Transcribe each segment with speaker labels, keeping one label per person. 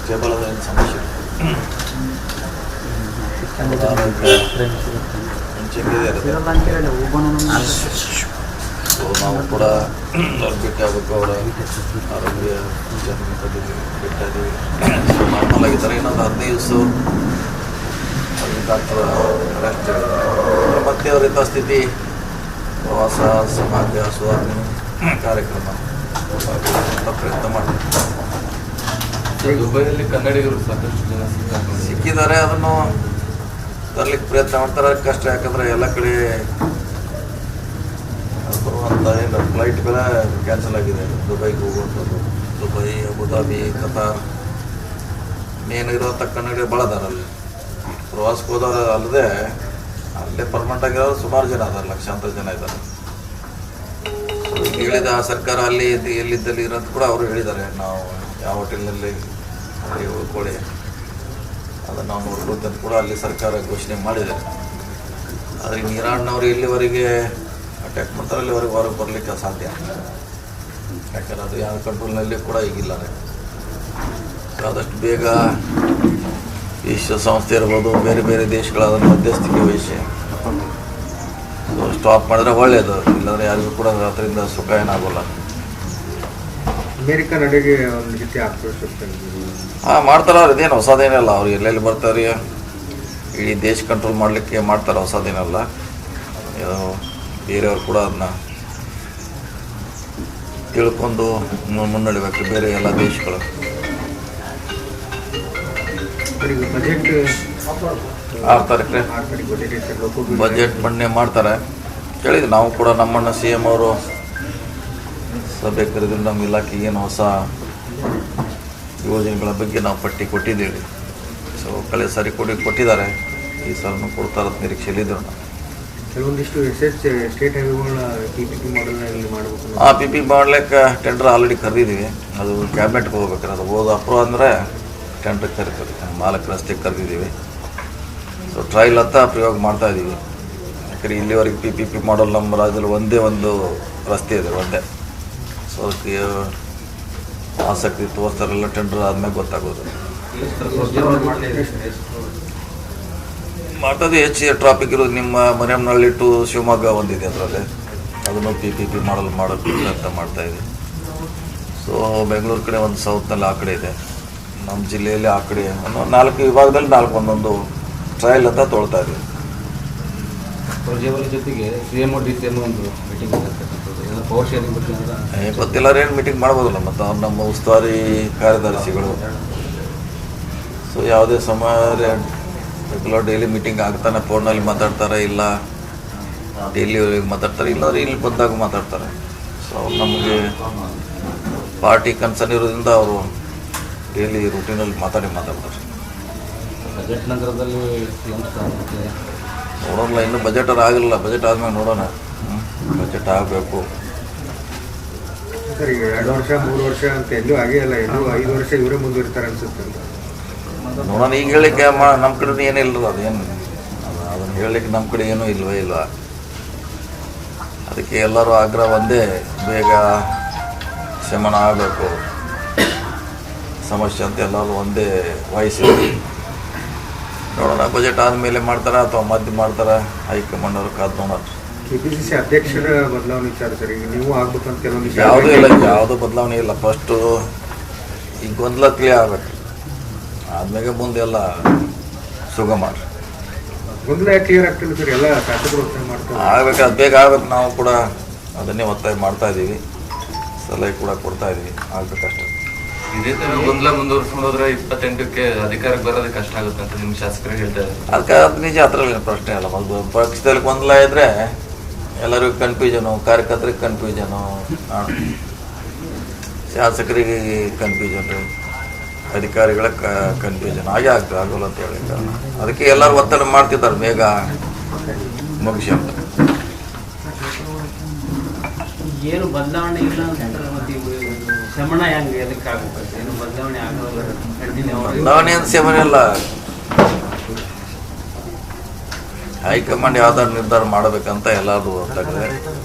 Speaker 1: Stable ಅದ ಏನು ಸಮಸ್ಯೆ ನಾವು ಕೂಡ ಭೇಟಿ ಆಗಬೇಕು. ಅವರ ಆರೋಗ್ಯ ಭೇಟಿಯಾಗಿ ನಾರ್ಮಲ್ ಆಗಿದ್ದಾರೆ. ಇನ್ನೊಂದು 15 ದಿವಸ ಡಾಕ್ಟರ್ ರೆಸ್ಟ್ ಮತ್ತೆ ಅವರ ಯಥಾಸ್ಥಿತಿ ಪ್ರವಾಸ ಸಮಾಜ ಸುಧಾರಣೆ ಕಾರ್ಯಕ್ರಮ ಪ್ರಯತ್ನ ಮಾಡ್ತಾರೆ.
Speaker 2: ದುಬೈಯಲ್ಲಿ ಕನ್ನಡಿಗರು ಸಾಕಷ್ಟು ಜನ
Speaker 1: ಸಿಕ್ಕಿದ್ದಾರೆ. ಅದನ್ನು ತರಲಿಕ್ಕೆ ಪ್ರಯತ್ನ ಮಾಡ್ತಾರೆ. ಕಷ್ಟ, ಯಾಕಂದರೆ ಎಲ್ಲ ಕಡೆ ಬರುವಂಥ ಏನು ಫ್ಲೈಟ್ಗಳ ಕ್ಯಾನ್ಸಲ್ ಆಗಿದೆ. ದುಬೈಗೆ ಹೋಗುವಂಥದ್ದು, ದುಬೈ, ಅಬುದಾಬಿ, ಕತಾರ್ ಮೇನ್ ಇರೋಂಥ ಕನ್ನಡಿಗರು ಭಾಳ ಅದಾರ. ಅಲ್ಲಿ ಪ್ರವಾಸಕ್ಕೆ ಹೋದವರು ಅಲ್ಲದೆ ಅಲ್ಲೇ ಪರ್ಮನೆಂಟ್ ಆಗಿರೋರು ಸುಮಾರು ಜನ ಅದಾರೆ, ಲಕ್ಷಾಂತರ ಜನ ಇದ್ದಾರೆ. ಹೇಳಿದ ಸರ್ಕಾರ ಅಲ್ಲಿ ಎಲ್ಲಿದ್ದಲ್ಲಿ ಇರೋದು ಕೂಡ ಅವರು ಹೇಳಿದ್ದಾರೆ, ನಾವು ಯಾವ ಹೋಟೆಲ್ನಲ್ಲಿ ಅಲ್ಲಿ ಉಳ್ಕೊಳ್ಳಿ, ಅದನ್ನು ನಾವು ನೋಡ್ಬೋದು ಅಂತ ಕೂಡ ಅಲ್ಲಿ ಸರ್ಕಾರ ಘೋಷಣೆ ಮಾಡಿದ್ದಾರೆ. ಆದರೆ ಇರಾನ್ನವರು ಇಲ್ಲಿವರೆಗೆ ಅಟ್ಯಾಕ್ ಮಾಡ್ತಾರೆ, ಅಲ್ಲಿವರೆಗೆ ಹೊರಗೆ ಬರಲಿಕ್ಕೆ ಸಾಧ್ಯ. ಯಾಕಂದರೆ ಅದು ಯಾವ ಕಂಟ್ರೋಲ್ನಲ್ಲಿ ಕೂಡ ಈಗಿಲ್ಲ. ಆದಷ್ಟು ಬೇಗ ವಿಶ್ವಸಂಸ್ಥೆ ಇರ್ಬೋದು, ಬೇರೆ ಬೇರೆ ದೇಶಗಳ ಅದನ್ನು ಮಧ್ಯಸ್ಥಿಕೆ ವಹಿಸಿ ಸ್ಟಾಪ್ ಮಾಡಿದ್ರೆ ಒಳ್ಳೆಯದು. ಇಲ್ಲಾಂದರೆ ಯಾರಿಗೂ ಕೂಡ ಅದರಿಂದ ಸುಖ ಏನಾಗೋಲ್ಲ.
Speaker 3: ಅಮೇರಿಕ ನಡೆಗೆ ಒಂದು ರೀತಿ ಆಕ್ರೋಶ
Speaker 1: ಮಾಡ್ತಾರೆ. ಅವ್ರು ಇದೇನು ಹೊಸದೇನಲ್ಲ. ಅವ್ರು ಎಲ್ಲೆಲ್ಲಿ ಬರ್ತಾರೆ, ಇಡೀ ದೇಶ ಕಂಟ್ರೋಲ್ ಮಾಡಲಿಕ್ಕೆ ಮಾಡ್ತಾರೆ, ಹೊಸದೇನಲ್ಲ. ಬೇರೆಯವ್ರು ಕೂಡ ಅದನ್ನ ತಿಳ್ಕೊಂಡು ಮುನ್ನಡಿಬೇಕು, ಬೇರೆ ಎಲ್ಲ ದೇಶಗಳು. ಆಗ್ತಾರೆ, ಬಜೆಟ್ ಮಂಡನೆ ಮಾಡ್ತಾರೆ. ಕೇಳಿದ್ವಿ ನಾವು ಕೂಡ. ನಮ್ಮನ್ನು CM ಅವರು ಸಭೆ ಕರೆದು ನಮ್ಮ ಇಲಾಖೆಗೆ ಏನು ಹೊಸ ಯೋಜನೆಗಳ ಬಗ್ಗೆ ನಾವು ಪಟ್ಟಿ ಕೊಟ್ಟಿದ್ದೇವೆ. ಸೊ ಕಳೆದ ಸಾರಿ ಕೊಟ್ಟಿದ್ದಾರೆ, ಈ ಸಲನೂ ಕೊಡ್ತಾರ ನಿರೀಕ್ಷೆಯಲ್ಲಿದ್ದೇವೆ ನಾವು.
Speaker 3: ಕೆಲವೊಂದಿಷ್ಟು ಸ್ಟೇಟ್ ಹೈವೇಗಳ PPP ಮಾಡೆಲ್ನಲ್ಲಿ ಮಾಡಬೇಕು.
Speaker 1: PPP ಮಾಡಲಿಕ್ಕೆ ಟೆಂಡರ್ ಆಲ್ರೆಡಿ ಕರೆದಿದ್ದೀವಿ. ಅದು ಕ್ಯಾಬಿನೆಟ್ಗೆ ಹೋಗ್ಬೇಕಾರೆ ಅದು ಅಪ್ರೂವ್ ಅಂದರೆ ಟೆಂಡರ್ ಕರಿತೀವಿ. ಮಾಲಕರ ರಸ್ತೆ ಕರೆದಿದ್ದೀವಿ. ಸೊ ಟ್ರಯಲ್ ಅಂತ ಪ್ರಯೋಗ ಮಾಡ್ತಾಯಿದ್ದೀವಿ. ಯಾಕಂದರೆ ಇಲ್ಲಿವರೆಗೆ PPP ಮಾಡಲ್ ನಮ್ಮ ರಾಜ್ಯದಲ್ಲಿ ಒಂದೇ ಒಂದು ರಸ್ತೆ ಇದೆ, ಒಂದೇ. ಸೊ ಅದಕ್ಕೆ ಆಸಕ್ತಿ ತೋರಿಸ್ತಾರೆಲ್ಲ. ಟೆಂಡರ್ ಆದಮೇಲೆ ಗೊತ್ತಾಗೋದು. ಮಾಡ್ತದೆ. ಹೆಚ್ಚು ಟ್ರಾಫಿಕ್ ಇರೋದು ನಿಮ್ಮ ಮನೆಯಮ್ನಹಳ್ಳಿ ಟು ಶಿವಮೊಗ್ಗ ಒಂದಿದೆ, ಅದರಲ್ಲಿ ಅದನ್ನು PPP ಮಾಡಲ್ ಮಾಡೋಕ್ಕೆ ಪ್ರಯತ್ನ ಮಾಡ್ತಾಯಿದೆ. ಸೊ ಬೆಂಗಳೂರು ಕಡೆ ಒಂದು ಸೌತ್ನಲ್ಲಿ ಆ ಕಡೆ ಇದೆ, ನಮ್ಮ ಜಿಲ್ಲೆಯಲ್ಲಿ ಆ ಕಡೆ 4 ವಿಭಾಗದಲ್ಲಿ 4 ಒಂದೊಂದು ಟ್ರಯಲ್ ಅಂತ ತೊಳ್ತಾ ಇದ್ದೀವಿ.
Speaker 2: ಜೊತೆಗೆ CM DCM ಒಂದು ಮೀಟಿಂಗ್ ಪವರ್ ಶೇರಿಂಗ್ ಬಗ್ಗೆ
Speaker 1: ಗೊತ್ತಿಲ್ಲ. ಏನು ಮೀಟಿಂಗ್ ಮಾಡ್ಬೋದಲ್ಲ. ಮತ್ತು ಅವ್ರು ನಮ್ಮ ಉಸ್ತುವಾರಿ ಕಾರ್ಯದರ್ಶಿಗಳು. ಸೊ ಯಾವುದೇ ಸಮಯ ರೆಗ್ಯುಲರ್ ಡೈಲಿ ಮೀಟಿಂಗ್ ಆಗ್ತಾನೆ, ಫೋನಲ್ಲಿ ಮಾತಾಡ್ತಾರೆ, ಇಲ್ಲ ಡೈಲಿ ಮಾತಾಡ್ತಾರೆ, ಇಲ್ಲಾಂದ್ರೆ ಇಲ್ಲಿ ಬಂದಾಗ ಮಾತಾಡ್ತಾರೆ. ಸೊ ಅವ್ರು ನಮಗೆ ಪಾರ್ಟಿ ಕನ್ಸರ್ನ್ ಇರೋದ್ರಿಂದ ಅವರು ಡೈಲಿ ರೂಟೀನಲ್ಲಿ ಮಾತಾಡ್ತಾರೆ.
Speaker 2: ಬಜೆಟ್ ನಂತರದಲ್ಲಿ
Speaker 1: ನೋಡೋಣ, ಇನ್ನೂ ಬಜೆಟ್ ಆಗಿಲ್ಲ. ಬಜೆಟ್ ಆದ್ಮೇಲೆ ನೋಡೋಣ. ಬಜೆಟ್ ಆಗಬೇಕು
Speaker 3: ಸರ್. ಈಗ 2 ವರ್ಷ 3 ವರ್ಷ ಅಂತ ಎಲ್ಲೂ ಆಗೇ ಅಲ್ಲ. ಎಲ್ಲೂ 5 ವರ್ಷ ಇವರೇ ಮುಂದುವರಿತಾರೆ ಅನ್ಸುತ್ತೆ.
Speaker 1: ನೋಡೋಣ. ಈಗ ಹೇಳಲಿಕ್ಕೆ ನಮ್ಮ ಕಡೆ ಏನಿಲ್ಲ. ಅದೇನು ಅದನ್ನು ಹೇಳಲಿಕ್ಕೆ ನಮ್ಮ ಕಡೆ ಏನೂ ಇಲ್ವೇ ಇಲ್ಲ. ಅದಕ್ಕೆ ಎಲ್ಲರೂ ಆಗ್ರಹ ಒಂದೇ, ಬೇಗ ಶಮನ ಆಗಬೇಕು ಸಮಸ್ಯೆ ಅಂತ ಎಲ್ಲರೂ ಒಂದೇ ವಹಿಸಿದ್ರು. ನೋಡೋಣ, ಬಜೆಟ್ ಆದಮೇಲೆ ಮಾಡ್ತಾರೆ ಅಥವಾ ಮಧ್ಯೆ ಮಾಡ್ತಾರೆ, ಹೈಕಮಾಂಡ್ ಅವ್ರು ಕಾದು ನೋಡೋಣ.
Speaker 3: KPCC ಅಧ್ಯಕ್ಷರ ಬದಲಾವಣೆ ವಿಚಾರ ಸರ್. ಈಗ ನೀವು ಆಗ್ಬೇಕಂತ ಕೆಲವೊಂದು
Speaker 1: ಯಾವುದೂ ಇಲ್ಲ, ಯಾವುದೂ ಬದಲಾವಣೆ ಇಲ್ಲ. ಫಸ್ಟು ಈಗ ಗೊಂದಲ ಕ್ಲಿಯರ್ ಆಗಬೇಕು, ಆದ್ಮೇಲೆ ಮುಂದೆ ಎಲ್ಲ ಸುಗಮ
Speaker 3: ಗೊಂದಲ ಕ್ಲಿಯರ್ ಆಗ್ತಿಲ್ಲ ಸರ್. ಎಲ್ಲ ಶಾಸಕರು ಒತ್ತಾಯ ಮಾಡ್ತಾರೆ,
Speaker 1: ಆಗ್ಬೇಕು, ಅದು ಬೇಗ ಆಗ್ಬೇಕು. ನಾವು ಕೂಡ ಅದನ್ನೇ ಒತ್ತಾಯ ಮಾಡ್ತಾ ಇದ್ದೀವಿ, ಸಲಹೆ ಕೂಡ ಕೊಡ್ತಾ ಇದ್ದೀವಿ, ಆಗ್ಬೇಕಷ್ಟೆ.
Speaker 2: ಇದೇ ಥರ ಗೊಂದಲ ಮುಂದುವರ್ಸ್ಕೊಂಡು ಹೋದ್ರೆ 28ಕ್ಕೆ ಅಧಿಕಾರಕ್ಕೆ ಬರೋದಕ್ಕೆ ಕಷ್ಟ ಆಗುತ್ತೆ ಅಂತ ನಿಮ್ಮ ಶಾಸಕರು ಹೇಳ್ತಾರೆ.
Speaker 1: ಅದಕ್ಕೆ ಅದು ನಿಜ, ಅದರಲ್ಲಿ ಪ್ರಶ್ನೆ ಅಲ್ಲ. ಪಕ್ಷದಲ್ಲಿ ಗೊಂದಲ ಇದ್ದರೆ ಎಲ್ಲರಿಗೂ ಕನ್ಫ್ಯೂಷನು, ಕಾರ್ಯಕರ್ತರಿಗೆ ಕನ್ಫ್ಯೂಷನು, ಶಾಸಕರಿಗೆ ಕನ್ಫ್ಯೂಷನ್, ಅಧಿಕಾರಿಗಳ ಕನ್ಫ್ಯೂಷನ್ ಆಗೇ ಆಗ್ತದೆ. ಆಗೋಲ್ಲ ಅಂತ ಹೇಳಿ ಅದಕ್ಕೆ ಎಲ್ಲರೂ ಒತ್ತಡ ಮಾಡ್ತಿದ್ದಾರೆ ಬೇಗ ಮುಗಿಸಿ ಅಂತ.
Speaker 4: ಏನು ಬದಲಾವಣೆ ಇಲ್ಲ ಶಮನ ಹೆಂಗೆ ಅದಕ್ಕೆ ಆಗ್ಬೇಕು? ಏನು ಬದಲಾವಣೆ ಆಗೋಲ್ಲ.
Speaker 1: ಬದಲಾವಣೆ ಅಂತ ಶಮನ ಇಲ್ಲ. ಹೈಕಮಾಂಡ್ ಯಾವ್ದಾದ್ರು ನಿರ್ಧಾರ ಮಾಡಬೇಕಂತ ಎಲ್ಲರೂ ಗೊತ್ತಾಗಿದೆ.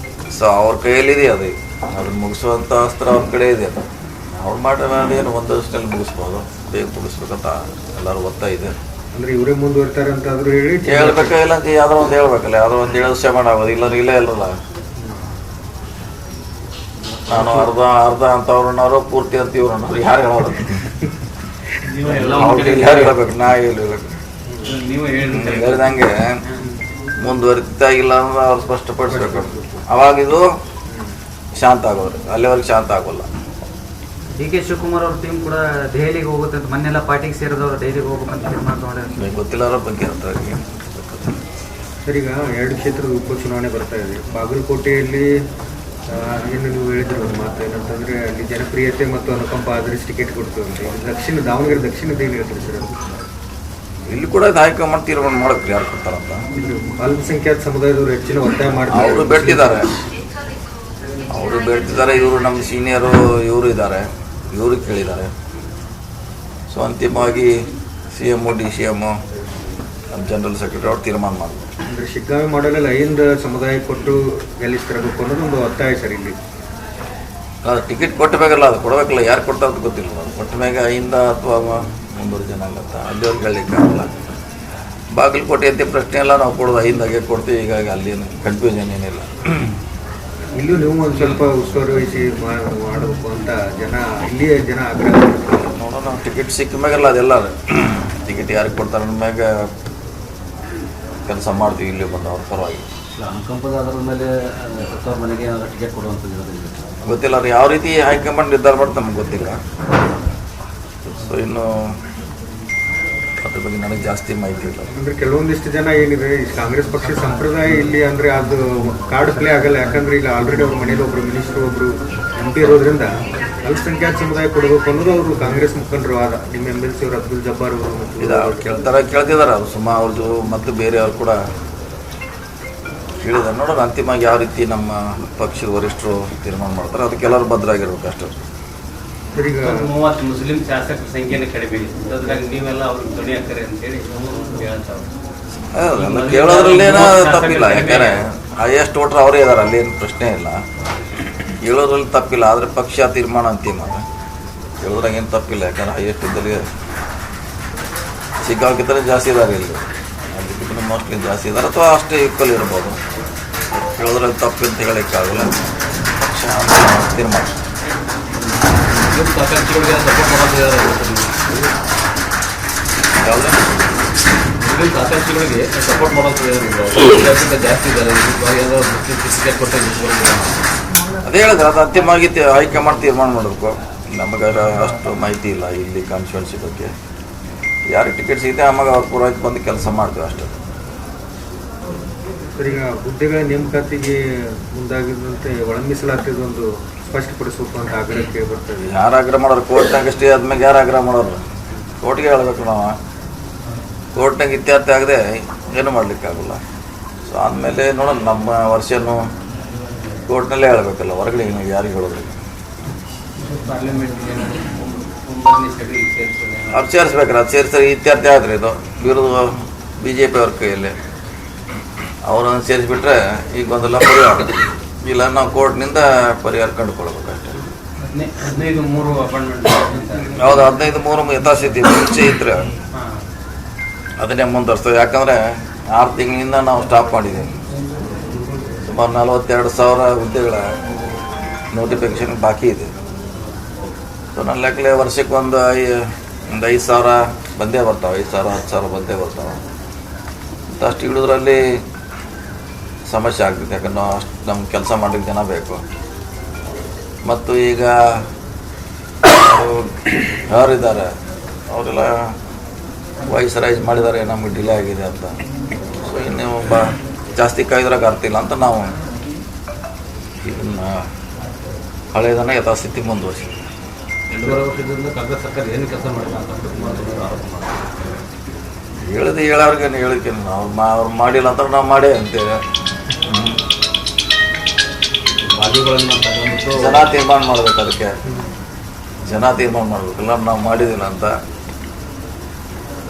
Speaker 1: ಸೊ ಅವ್ರ ಕೈಯಲ್ಲಿದೆ, ಅದನ್ನು ಮುಗಿಸುವಂಥ ಅಸ್ತ್ರ ಅವ್ರ ಕಡೆ ಇದೆ. ಅವ್ರು ಮಾಡೋದೇನು ಒಂದು ವರ್ಷದಲ್ಲಿ ಮುಗಿಸ್ಬೋದು, ಬೇಗ ಮುಗಿಸ್ಬೇಕಂತ ಎಲ್ಲರೂ ಒತ್ತಾಯ ಇದೆ.
Speaker 3: ಅಂದ್ರೆ ಇವರೇ ಮುಂದುವರಿತಾರೆ ಅಂತ ಆದ್ರೂ ಹೇಳಿ
Speaker 1: ಹೇಳ್ಬೇಕಾ ಇಲ್ಲ ಅಂತ ಯಾವ್ದೋ ಒಂದು ಹೇಳ್ಬೇಕಲ್ಲ, ಯಾವ್ದೋ ಒಂದು ಹೇಳೋದು ಶ್ರಮಣ ಆಗೋದು, ಇಲ್ಲಂದ್ರೆ ಇಲ್ಲೇ ಇಲ್ಲಲ್ಲ. ನಾನು ಅರ್ಧ ಅಂತ ಅವ್ರನ್ನವರು ಪೂರ್ತಿ ಅಂತ ಇವ್ರನ್ನವ್ರು ಯಾರು ಹೇಳೋದು?
Speaker 4: ನೀವು ಎಲ್ಲ
Speaker 1: ಯಾರು ಹೇಳ್ಬೇಕು? ನಾ ಹೇಳ್ಬೇಕು.
Speaker 4: ನೀವು
Speaker 1: ಹೇಳಿದಂಗೆ ಮುಂದುವರಿತಾ ಇಲ್ಲ ಅಂದ್ರೆ ಅವ್ರು ಸ್ಪಷ್ಟಪಡಿಸ್ಬೇಕು. ಅವಾಗ ಇದು ಶಾಂತ ಆಗೋರು, ಅಲ್ಲಿವರೆಗೆ ಶಾಂತ ಆಗೋಲ್ಲ.
Speaker 5: ಡಿ ಕೆ ಶಿವಕುಮಾರ್ ಅವ್ರ ಟೀಮ್ ಕೂಡ ದೆಹಲಿಗೆ ಹೋಗುತ್ತೆ ಅಂತ ಮೊನ್ನೆಲ್ಲ ಪಾರ್ಟಿಗೆ ಸೇರಿದವರು ಡೈಲಿಗೆ ಹೋಗ್ಬೇಕಂತ ತೀರ್ಮಾನ ತಗೊಂಡಿದ್ದಾರೆ.
Speaker 1: ಗೊತ್ತಿಲ್ಲ ಅವ್ರ ಬಗ್ಗೆ ಅಂತ.
Speaker 3: ಸರ್, ಈಗ 2 ಕ್ಷೇತ್ರದ ಉಪಚುನಾವಣೆ ಬರ್ತಾ ಇದೆ. ಬಾಗಲಕೋಟೆಯಲ್ಲಿ ಏನು ನೀವು ಹೇಳಿದ್ರು ಒಂದು ಮಾತು ಏನಂತಂದ್ರೆ ಅಲ್ಲಿ ಜನಪ್ರಿಯತೆ ಮತ್ತು ಅನುಕಂಪ ಆಧರಿಸಿ ಟಿಕೆಟ್ ಕೊಡ್ತೀವಿ ಅಂತ. ಈಗ ದಾವಣಗೆರೆ ದಕ್ಷಿಣದ ಏನು ಹೇಳ್ತೀರಿ ಸರ್?
Speaker 1: ಇಲ್ಲಿ ಕೂಡ ಹೈಕಮಾಂಡ್ ತೀರ್ಮಾನ ಮಾಡಬೇಕು ಯಾರು ಕೊಡ್ತಾರಂತ.
Speaker 3: ಅಲ್ಪಸಂಖ್ಯಾತ ಸಮುದಾಯದವರು ಹೆಚ್ಚಿನ ಒತ್ತಾಯ ಮಾಡ್ತಾರೆ.
Speaker 1: ಅವರು ಬೇಡ್ತಿದ್ದಾರೆ. ಇವರು ನಮ್ಮ ಸೀನಿಯರು ಇವರು ಇದ್ದಾರೆ, ಇವರು ಕೇಳಿದ್ದಾರೆ. ಸೊ ಅಂತಿಮವಾಗಿ CM DCM ನಮ್ಮ ಜನರಲ್ ಸೆಕ್ರೆಟರಿ ಅವ್ರು ತೀರ್ಮಾನ ಮಾಡಬೇಕು.
Speaker 3: ಅಂದರೆ ಶಿಗ್ಗಾವಿ ಮಾಡಲಲ್ಲಿ 5 ಸಮುದಾಯ ಕೊಟ್ಟು ಗೆಲ್ಲಿಸ್ತಿರಬೇಕು ಅನ್ನೋದು ಒಂದು ಒತ್ತಾಯ ಸರ್. ಇಲ್ಲಿ
Speaker 1: ಟಿಕೆಟ್ ಕೊಟ್ಟಬೇಕಲ್ಲ, ಅದು ಕೊಡಬೇಕಲ್ಲ, ಯಾರು ಕೊಡ್ತಾರೆ ಅಂತ ಗೊತ್ತಿಲ್ಲ. ಅದು ಕೊಟ್ಟ ಮ್ಯಾಗ 5 ಅಥವಾ 300 ಜನ ಆಗತ್ತ, ಅಲ್ಲಿವರೆಗೆ ಹೇಳಲಿಕ್ಕಾಗಲ್ಲ. ಬಾಗಲಕೋಟೆ ಅಂತ ಪ್ರಶ್ನೆ ಎಲ್ಲ ನಾವು ಕೊಡೋದು 5 ಕೊಡ್ತೀವಿ. ಹೀಗಾಗಿ ಅಲ್ಲೇನು ಕನ್ಫ್ಯೂಷನ್ ಏನಿಲ್ಲ.
Speaker 3: ಇಲ್ಲೂ ನೀವು ಒಂದು ಸ್ವಲ್ಪ ಉಸ್ತುವಾರಿ ವಹಿಸಿ ಮಾಡಬೇಕು ಅಂತ ಇಲ್ಲಿಯ ಜನ ಆಗ್ರಹ.
Speaker 1: ನೋಡೋಣ, ಟಿಕೆಟ್ ಸಿಕ್ಕ ಮ್ಯಾಗಲ್ಲ ಅದೆಲ್ಲ ಟಿಕೆಟ್ ಯಾರಿಗೆ ಕೊಡ್ತಾರೆ ಅಂದ ಮ್ಯಾಗ ಕೆಲಸ ಮಾಡ್ತೀವಿ. ಇಲ್ಲಿ ಬಂದು ಅವ್ರ ಪರವಾಗಿ
Speaker 6: ಅನುಕಂಪದ ಅದರ ಮೇಲೆ ಸತ್ತವ್ರ ಮನೆಗೆ ಟಿಕೆಟ್ ಕೊಡುವಂಥದ್ದು
Speaker 1: ಗೊತ್ತಿಲ್ಲ. ಅವ್ರು ಯಾವ ರೀತಿ ಹೈಕಮಾಂಡ್ ನಿರ್ಧಾರ ಮಾಡ್ತಾರೆ ನಮ್ಗೆ ಗೊತ್ತಿಲ್ಲ. ಸೊ ಇನ್ನು ಅದ್ರ ಬಗ್ಗೆ ನನಗೆ ಜಾಸ್ತಿ ಮಾಹಿತಿ ಇಲ್ಲ.
Speaker 3: ಅಂದ್ರೆ ಕೆಲವೊಂದಿಷ್ಟು ಜನ ಏನಿದೆ, ಈ ಕಾಂಗ್ರೆಸ್ ಪಕ್ಷದ ಸಂಪ್ರದಾಯ ಇಲ್ಲಿ ಅಂದ್ರೆ ಅದು ಕಾರ್ಡ್ ಪ್ಲೇ ಆಗಲ್ಲ. ಯಾಕಂದ್ರೆ ಈಗ ಆಲ್ರೆಡಿ ಅವ್ರ ಮನೇಲಿ ಒಬ್ರು ಮಿನಿಸ್ಟರ್, ಒಬ್ರು MP ಇರೋದ್ರಿಂದ ಅಲ್ಪಸಂಖ್ಯಾತ ಸಮುದಾಯ ಕೊಡಬೇಕು ಅನ್ನೋದು ಅವರು ಕಾಂಗ್ರೆಸ್ ಮುಖಂಡರು ಆದ. ನಿಮ್ಮ MLC ಅವರು ಅಬ್ದುಲ್ ಜಬ್ಬಾರ್ ಅವರು
Speaker 1: ಇದು ಅವ್ರು ಕೇಳ್ತಿದ್ದಾರೆ. ಅವ್ರು ಅವ್ರದ್ದು ಮತ್ತು ಬೇರೆಯವ್ರು ಕೂಡ ಕೇಳಿದ್ದಾರೆ. ನೋಡೋಣ ಅಂತಿಮವಾಗಿ ಯಾವ ರೀತಿ ನಮ್ಮ ಪಕ್ಷದ ವರಿಷ್ಠರು ತೀರ್ಮಾನ ಮಾಡ್ತಾರೆ, ಅದಕ್ಕೆ ಎಲ್ಲರೂ ಭದ್ರಾಗಿರ್ಬೇಕು ಅಷ್ಟೇ.
Speaker 3: ಈಗ
Speaker 4: 30 ಮುಸ್ಲಿಂ ಶಾಸಕರ ಸಂಖ್ಯೆನೇ ಕಡಿಮೆ, ಅದ್ರಾಗ ನೀವೆಲ್ಲ ಅವ್ರಿಗೆ ಧ್ವನಿ ಹಾಕ್ತಾರೆ ಅಂತೇಳಿ ಹೇಳ್ತಾವೆ.
Speaker 1: ಕೇಳೋದ್ರಲ್ಲೇನೋ ತಪ್ಪಿಲ್ಲ, ಯಾಕಂದರೆ ಹೈಯೆಸ್ಟ್ ವೋಟ್ರ್ ಅವರೇ ಇದ್ದಾರೆ, ಅಲ್ಲೇನು ಪ್ರಶ್ನೆ ಇಲ್ಲ. ಹೇಳೋದ್ರಲ್ಲಿ ತಪ್ಪಿಲ್ಲ, ಆದರೆ ಪಕ್ಷ ತೀರ್ಮಾನ ಅಂತಿಮ. ಹೇಳೋದ್ರಾಗ ಏನು ತಪ್ಪಿಲ್ಲ, ಯಾಕಂದ್ರೆ ಹೈಯೆಸ್ಟ್ ಇದ್ದಲ್ಲಿ ಸಿಕ್ಕಾಗಿದ್ದರೆ ಜಾಸ್ತಿ ಇದ್ದಾರೆ. ಇಲ್ಲಿ ಅದಕ್ಕಿಂತ ಮೋಸ್ಟ್ಲಿ ಜಾಸ್ತಿ ಇದ್ದಾರೆ, ಅಥವಾ ಅಷ್ಟೇ ಈಕ್ವಲ್ ಇರ್ಬೋದು. ಹೇಳೋದ್ರಲ್ಲಿ ತಪ್ಪು ಅಂತ ಹೇಳೋಕ್ಕಾಗಲ್ಲ, ಪಕ್ಷ ತೀರ್ಮಾನ.
Speaker 6: ಆಕಾಂಕ್ಷಿಗಳಿಗೆ ಸಪೋರ್ಟ್ ಮಾಡೋದು
Speaker 1: ಯಾವುದೇ
Speaker 6: ಆಕಾಂಕ್ಷಿಗಳಿಗೆ ಸಪೋರ್ಟ್ ಮಾಡೋದು ಜಾಸ್ತಿ ಇದ್ದಾರೆ. ಟಿಕೆಟ್ ಕೊಟ್ಟು
Speaker 1: ಅದೇ ಹೇಳಿದ್ರೆ ಅದು ಅಂತಿಮವಾಗಿ ಹೈಕಮಾಂಡ್ ತೀರ್ಮಾನ ಮಾಡಬೇಕು. ನಮಗೆ ಅಷ್ಟು ಮಾಹಿತಿ ಇಲ್ಲ ಇಲ್ಲಿ ಕಾನ್ಸ್ಟಿಟ್ಯೂನ್ಸಿ ಬಗ್ಗೆ. ಯಾರಿಗೆ ಟಿಕೆಟ್ ಸಿಗುತ್ತೆ ಆವಾಗ ಅವ್ರ ಪೂರೈಕೆ ಬಂದು ಕೆಲಸ ಮಾಡ್ತೀವಿ ಅಷ್ಟೇ.
Speaker 3: ಸರ್, ಈಗ ಹುದ್ದೆಗಳ ನೇಮಕಾತಿಗೆ ಮುಂದಾಗಿದ್ದಂತೆ ಒಳ ಮೀಸಲಾತಿದೊಂದು ಸ್ಪಷ್ಟಪಡಿಸಬೇಕು ಅಂತ ಆಗ್ರಹಕ್ಕೆ ಬರ್ತದೆ.
Speaker 1: ಯಾರು ಆಗ್ರಹ ಮಾಡೋರು? ಕೋರ್ಟ್ನಾಗ ಅಷ್ಟೇ ಆದ್ಮೇಲೆ ಯಾರು ಆಗ್ರಹ ಮಾಡೋರು? ಕೋರ್ಟ್ಗೆ ಹೇಳ್ಬೇಕು ನಾವು. ಕೋರ್ಟ್ನಾಗ ಇತ್ಯರ್ಥ ಆಗದೆ ಏನು ಮಾಡಲಿಕ್ಕಾಗಲ್ಲ. ಸೊ ಆದಮೇಲೆ ನೋಡೋಣ, ನಮ್ಮ ವರ್ಷನೂ ಕೋರ್ಟ್ನಲ್ಲೇ ಹೇಳಬೇಕಲ್ಲ, ಹೊರಗಡೆ ಯಾರಿಗೆ ಹೇಳೋದ್ರಿಗೆ.
Speaker 4: ಪಾರ್ಲಿಮೆಂಟ್
Speaker 1: ಅವ್ರು ಸೇರಿಸ್ಬೇಕ್ರೆ ಅದು ಸೇರಿಸಿ ಇತ್ಯರ್ಥ ಆದರೆ ಇದು ವಿರೋಧ BJP ಅವ್ರ ಕೈಯಲ್ಲಿ ಅವ್ರನ್ನ ಸೇರಿಸ್ಬಿಟ್ರೆ ಈಗ ಒಂದೆಲ್ಲ ಪರಿಹಾರ. ಇಲ್ಲ ನಾವು ಕೋರ್ಟ್ನಿಂದ ಪರಿಹಾರ ಕಂಡುಕೊಳ್ಬೇಕಷ್ಟೇ.
Speaker 4: 15-3 ಅಪಾಯಿಂಟ್ಮೆಂಟ್
Speaker 1: ಹೌದು, 15-3 ಯಥಾಸ್ಥಿತಿ ಮುಂಚೆ ಇದ್ರೆ ಅದನ್ನೇ ಮುಂದುವರ್ಸ್ತೇವೆ. ಯಾಕಂದರೆ 6 ತಿಂಗಳಿಂದ ನಾವು ಸ್ಟಾಪ್ ಮಾಡಿದ್ದೀವಿ. ಸುಮಾರು 42,000 ಹುದ್ದೆಗಳ ನೋಟಿಫಿಕೇಷನ್ ಬಾಕಿ ಇದೆ. ಸೊ ನನ್ನ ಲೆಕ್ಕಲೆ ವರ್ಷಕ್ಕೆ ಒಂದು 5,000 ಬಂದೇ ಬರ್ತಾವೆ, 5,000 10,000 ಬಂದೇ ಬರ್ತಾವೆ. ಅಷ್ಟು ಹಿಡಿದ್ರಲ್ಲಿ ಸಮಸ್ಯೆ ಆಗ್ತದೆ. ಯಾಕಂದ್ರೆ ನಾವು ಅಷ್ಟು ನಮ್ಮ ಕೆಲಸ ಮಾಡಲಿಕ್ಕೆ ಜನ ಬೇಕು. ಮತ್ತು ಈಗ ಯಾರಿದ್ದಾರೆ ಅವರೆಲ್ಲ ವಾಯ್ಸ್ ಮಾಡಿದ್ದಾರೆ, ನಮಗೆ ಡಿಲೇ ಆಗಿದೆ ಅಂತ. ಸೊ ಇನ್ನೂ ಜಾಸ್ತಿ ಕಾಯ್ದ್ರಾಗ ಆಗ್ತಿಲ್ಲ ಅಂತ ನಾವು ಇದನ್ನು ಹಳೆಯದನ್ನು ಯಥಾಸ್ಥಿತಿ ಮುಂದುವರಿಸಿ.
Speaker 6: 2.5 ವರ್ಷದಿಂದ ಕಾಂಗ್ರೆಸ್ ಸರ್ಕಾರ ಏನು ಕೆಲಸ ಮಾಡಿಲ್ಲ ಅಂತ ಆರೋಪ
Speaker 1: ಹೇಳಿದೆ. ಹೇಳೋರ್ಗೆ ಹೇಳಿಕೆ ಅವ್ರು ಮಾಡಿಲ್ಲ ಅಂತ ನಾವು ಮಾಡೇ ಅಂತೇವೆ. ಜನ ತೀರ್ಮಾನ ಮಾಡ್ಬೇಕು, ಅದಕ್ಕೆ ಜನ ತೀರ್ಮಾನ ಮಾಡ್ಬೇಕಲ್ಲ, ನಾವು ಮಾಡಿದಿಲ್ಲ ಅಂತ.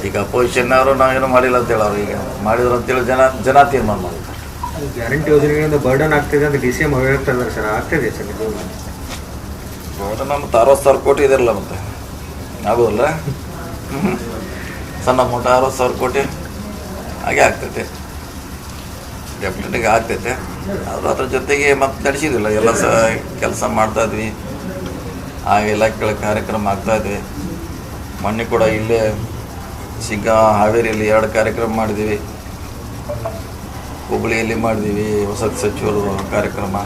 Speaker 1: ಈಗ ಅಪೋಸಿಷನ್ನವರು ನಾವೇನು ಮಾಡಿಲ್ಲ ಅಂತ ಹೇಳೋರು, ಈಗ ಮಾಡಿದ್ರು ಅಂತೇಳಿ ಜನ ತೀರ್ಮಾನ ಮಾಡಬೇಕು.
Speaker 3: ಗ್ಯಾರಂಟಿ ಯೋಜನೆಗಳಿಂದ ಬರ್ಡನ್ ಆಗ್ತಿದೆ ಅಂತ DCM ಹೇಳ್ತಾ ಇದ್ದಾರೆ ಸರ್. ಆಗ್ತಿದೆ ಸರ್ ಇದು?
Speaker 1: ಒಟ್ಟು ನಮ್ಮ 60,000 ಕೋಟಿ ಇದೆಯಲ್ಲ ಮತ್ತೆ ಆಗೋದಿಲ್ಲ. ಸಣ್ಣ ಅಮೌಂಟ್ 60,000 ಕೋಟಿ ಹಾಗೆ ಆಗ್ತೈತೆ, ಡೆಫಿನೆಟಿಗೆ ಆಗ್ತೈತೆ. ಆದರೂ ಅದ್ರ ಜೊತೆಗೆ ಮತ್ತೆ ನಡೆಸಿದಿಲ್ಲ, ಎಲ್ಲ ಕೆಲಸ ಮಾಡ್ತಾಯಿದ್ವಿ, ಆ ಇಲಾಖೆಗಳ ಕಾರ್ಯಕ್ರಮ ಆಗ್ತಾಯಿದ್ವಿ. ಮೊನ್ನೆ ಕೂಡ ಇಲ್ಲೇ ಹಾವೇರಿಯಲ್ಲಿ 2 ಕಾರ್ಯಕ್ರಮ ಮಾಡಿದ್ದೀವಿ, ಹುಬ್ಬಳ್ಳಿಯಲ್ಲಿ ಮಾಡಿದ್ದೀವಿ, ವಸತಿ ಸಚಿವರು ಕಾರ್ಯಕ್ರಮ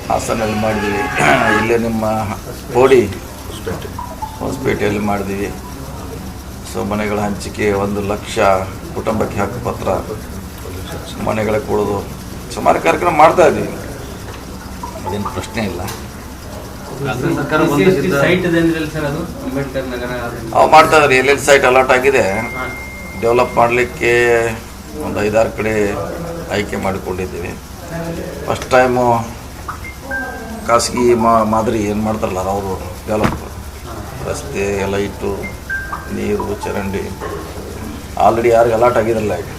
Speaker 1: ಹಾಸನಲ್ಲಿ ಮಾಡಿದ್ದೀವಿ, ಇಲ್ಲೇ ನಿಮ್ಮ ಕೋಡಿ ಹೊಸಪೇಟೆಯಲ್ಲಿ ಮಾಡಿದ್ದೀವಿ. ಸೊ ಮನೆಗಳ ಹಂಚಿಕೆ 1 ಲಕ್ಷ ಕುಟುಂಬಕ್ಕೆ ಹಕ್ಕುಪತ್ರ, ಮನೆಗಳ ಕೊಡೋದು, ಸುಮಾರು ಕಾರ್ಯಕ್ರಮ ಮಾಡ್ತಾ ಇದ್ದೀವಿ, ಅದೇನು ಪ್ರಶ್ನೆ ಇಲ್ಲ.
Speaker 5: ಸರ್ಕಾರ
Speaker 4: ಸೈಟ್ ಇದೆ ಅಂದ್ರೆ ಸರ್ ಅದು ಅಂಬೇಡ್ಕರ್ ನಗರ
Speaker 1: ಅವು ಮಾಡ್ತಾ ಇದ್ರಿ. ಎಲ್ಲೆಲ್ಲಿ ಸೈಟ್ ಅಲಾಟ್ ಆಗಿದೆ ಡೆವಲಪ್ ಮಾಡಲಿಕ್ಕೆ ಒಂದು 5-6 ಕಡೆ ಆಯ್ಕೆ ಮಾಡಿಕೊಂಡಿದ್ದೀವಿ. ಫಸ್ಟ್ ಟೈಮು ಖಾಸಗಿ ಮಾದರಿ ಏನು ಮಾಡ್ತಾರಲ್ಲ ಅವರು ಡೆವಲಪ್, ರಸ್ತೆ, ಲೈಟು, ನೀರು, ಚರಂಡಿ ಆಲ್ರೆಡಿ ಯಾರಿಗೆ ಅಲಾಟ್ ಆಗಿರಲ್ಲ ಈಗ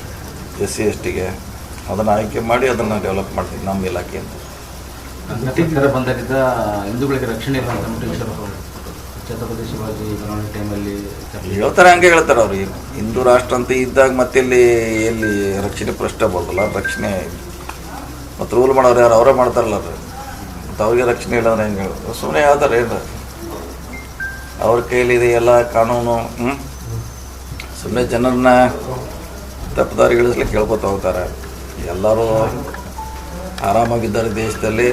Speaker 1: SC STಗೆ ಅದನ್ನು ಆಯ್ಕೆ ಮಾಡಿ ಅದನ್ನು ಡೆವಲಪ್ ಮಾಡ್ತೀವಿ ನಮ್ಮ ಇಲಾಖೆ ಅಂತ.
Speaker 6: ಸರ್ಕಾರ ಬಂದಾಗಿದ್ದ ಹಿಂದೂಗಳಿಗೆ ರಕ್ಷಣೆ ಇಲ್ಲ ಅಂತ ಛತ್ರಪತಿ ಶಿವಾಜಿ ಮೆರವಣಿಗೆ ಟೈಮಲ್ಲಿ
Speaker 1: ಹೇಳ್ತಾರೆ, ಹಂಗೆ ಹೇಳ್ತಾರೆ ಅವ್ರು. ಹಿಂದೂ ರಾಷ್ಟ್ರ ಅಂತ ಇದ್ದಾಗ ಮತ್ತೆ ಎಲ್ಲಿ ರಕ್ಷಣೆ ಪ್ರಶ್ನೆ ಬರೋಲ್ಲ. ರಕ್ಷಣೆ ಮತ್ತು ರೂಲ್ ಮಾಡೋರು ಯಾರು ಅವರೇ ಮಾಡ್ತಾರಲ್ಲ ಅದು, ಮತ್ತು ಅವ್ರಿಗೆ ರಕ್ಷಣೆ ಇಲ್ಲ ಅಂದ್ರೆ ಹೆಂಗೆ ಹೇಳೋದು? ಸುಮ್ಮನೆ ಹೇಳ್ತಾರೆ ಏನು, ಅವ್ರ ಕೈಲಿದೆ ಎಲ್ಲ ಕಾನೂನು. ಸುಮ್ಮನೆ ಜನರನ್ನ ತಪ್ಪುದಾರಿಗಳಿಸ್ಲಿಕ್ಕೆ ಕೇಳ್ಕೊತ ಹೋಗ್ತಾರೆ. ಎಲ್ಲರೂ ಆರಾಮಾಗಿದ್ದಾರೆ ದೇಶದಲ್ಲಿ,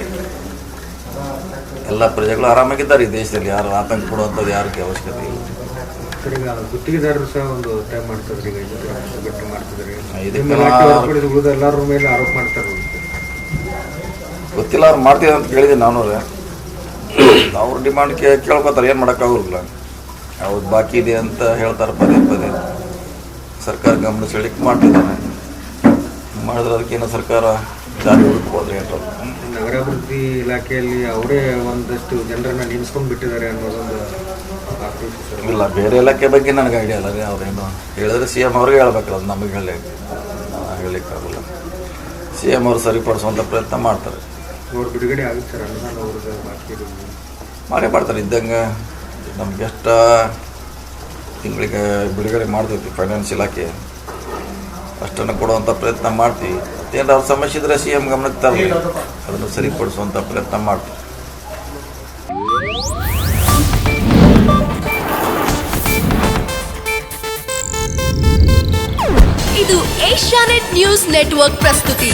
Speaker 1: ಎಲ್ಲ ಪ್ರಜೆಗಳು ಆರಾಮಾಗಿದ್ದಾರೆ ಈ ದೇಶದಲ್ಲಿ, ಯಾರು ಆತಂಕ ಪಡುವಂಥದ್ದು ಯಾರಿಗೆ ಅವಶ್ಯಕತೆ ಇಲ್ಲ.
Speaker 3: ಸರ್, ಈಗ ಗುತ್ತಿಗೆದಾರರು ಸಹ ಒಂದು ಟೈಮ್ ಮಾಡ್ತಿದ್ರಿ, ಈಗ 5 ಲಕ್ಷ ಗಟ್ಟೆ ಮಾಡ್ತಿದ್ರಿ,
Speaker 1: ಇದಕ್ಕೆ
Speaker 3: ಉಳಿದ ಎಲ್ಲರ ಮೇಲೆ ಆರೋಪ ಮಾಡ್ತಾರೆ.
Speaker 1: ಗೊತ್ತಿಲ್ಲ, ಅವ್ರು ಮಾಡ್ತೀವಿ ಅಂತ ಕೇಳಿದ್ದೀನಿ ನಾನು. ಅವ್ರ ಡಿಮಾಂಡ್ ಕೇಳ್ಕೊತಾರೆ, ಏನು ಮಾಡೋಕ್ಕಾಗಲ್ಲ. ಅವ್ರು ಬಾಕಿ ಇದೆ ಅಂತ ಹೇಳ್ತಾರೆ ಪದೇ. ಸರ್ಕಾರ ಗಮನ ಸೆಳೆಕ್ಕೆ ಮಾಡ್ತಿದ್ದಾನೆ, ಮಾಡಿದ್ರೆ ಅದಕ್ಕೇನು ಸರ್ಕಾರ ದಾರಿ ಹುಡುಕ್ಬೋದು.
Speaker 3: ನಗರಾಭಿವೃದ್ಧಿ ಇಲಾಖೆಯಲ್ಲಿ ಅವರೇ ಒಂದಷ್ಟು ಜನರನ್ನ ನೇಮಿಸ್ಕೊಂಡು ಬಿಟ್ಟಿದ್ದಾರೆ ಅನ್ನೋದೊಂದು ಆಕ್ರೋಶ ಸರ್.
Speaker 1: ಇಲ್ಲ, ಬೇರೆ ಇಲಾಖೆ ಬಗ್ಗೆ ನನಗೆ ಐಡಿಯಾ ಇಲ್ಲ ರೀ. ಅವ್ರೇನು ಹೇಳಿದ್ರೆ CM ಅವ್ರಿಗೆ ಹೇಳ್ಬೇಕಲ್ಲ, ಅದು ನಮಗೆ ಹೇಳಲಿಕ್ಕಾಗಲ್ಲ. CM ಅವರು ಸರಿಪಡಿಸುವಂಥ ಪ್ರಯತ್ನ ಮಾಡ್ತಾರೆ.
Speaker 3: ಅವ್ರ ಬಿಡುಗಡೆ ಆಗುತ್ತೆ ಸರ್, ಅನುದಾನ ಅವ್ರದ್ದು ಬಾಕಿ ಇರೋದು
Speaker 1: ಮಾಡೇ ಮಾಡ್ತಾರೆ. ಇದ್ದಂಗೆ ನಮ್ಗೆ ಎಷ್ಟು ತಿಂಗಳಿಗೆ ಬಿಡುಗಡೆ ಮಾಡ್ತೈತಿ ಫೈನಾನ್ಸ್ ಇಲಾಖೆ, ಅಷ್ಟನ್ನು ಕೊಡುವಂಥ ಪ್ರಯತ್ನ ಮಾಡ್ತೀವಿ. ಮತ್ತೇನಾದ್ರು ಅವ್ರ ಸಮಸ್ಯೆ ಇದ್ದರೆ CM ಗಮನಕ್ಕೆ ತರಲಿ, ಅದನ್ನು ಸರಿಪಡಿಸುವಂಥ ಪ್ರಯತ್ನ ಮಾಡ್ತೀವಿ.
Speaker 7: ಇದು ಏಷ್ಯಾನೆಟ್ ನ್ಯೂಸ್ ನೆಟ್ವರ್ಕ್ ಪ್ರಸ್ತುತಿ.